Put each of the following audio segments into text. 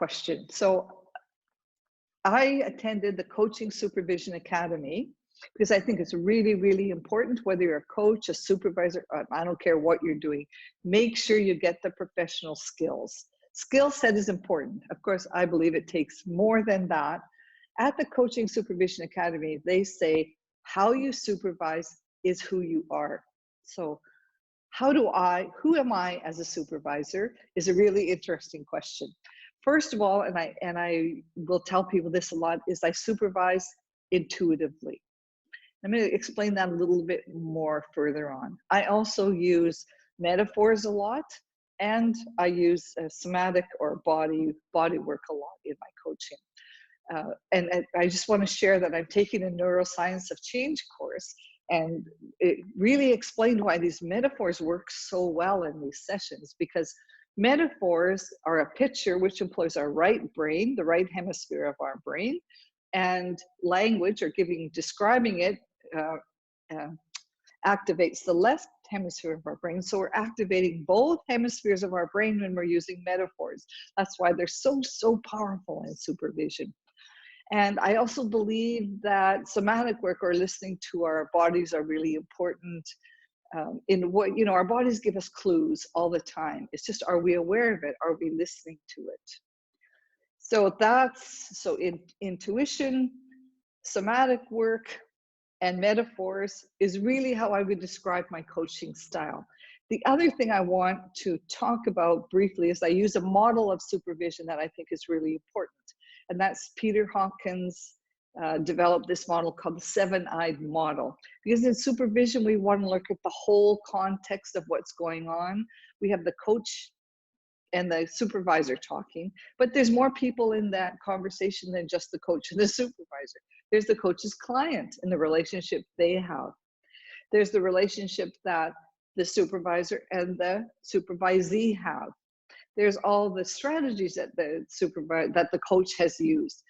question. So I attended the Coaching Supervision Academy because I think it's really, really important, whether you're a coach, a supervisor, I don't care what you're doing, make sure you get the professional skills. Skill set is important. Of course, I believe it takes more than that. At the Coaching Supervision Academy, they say how you supervise is who you are. So who am I as a supervisor is a really interesting question. First of all, and I will tell people this a lot, is I supervise intuitively. I'm going to explain that a little bit more further on. I also use metaphors a lot, and I use somatic or body work a lot in my coaching. And I just want to share that I'm taking a neuroscience of change course, and it really explained why these metaphors work so well in these sessions, because metaphors are a picture which employs our right brain, the right hemisphere of our brain, and language, or describing it, activates the left hemisphere of our brain. So we're activating both hemispheres of our brain when we're using metaphors. That's why they're so powerful in supervision. And I also believe that somatic work, or listening to our bodies, are really important. In what, our bodies give us clues all the time. It's just, are we aware of it? Are we listening to it? So intuition, somatic work, and metaphors is really how I would describe my coaching style. The other thing I want to talk about briefly is I use a model of supervision that I think is really important. And that's Peter Hawkins developed this model called the seven-eyed model. Because in supervision, we want to look at the whole context of what's going on. We have the coach and the supervisor talking, but there's more people in that conversation than just the coach and the supervisor. There's the coach's client and the relationship they have. There's the relationship that the supervisor and the supervisee have. There's all the strategies that the coach has used.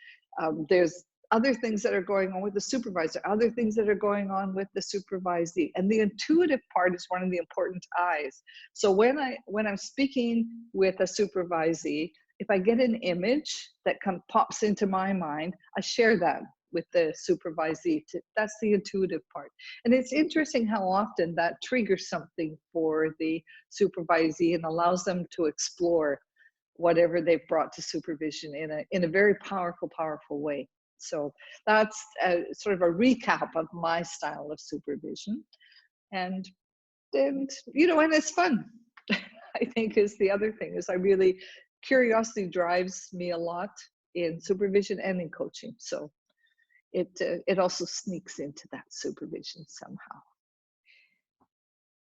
There's other things that are going on with the supervisor, other things that are going on with the supervisee. And the intuitive part is one of the important I's. So when I'm speaking with a supervisee, if I get an image that pops into my mind, I share that with the supervisee. That's the intuitive part. And it's interesting how often that triggers something for the supervisee and allows them to explore whatever they've brought to supervision in a very powerful way. So that's sort of a recap of my style of supervision. And it's fun, I think, is the other thing. Is curiosity drives me a lot in supervision and in coaching. So it also sneaks into that supervision somehow.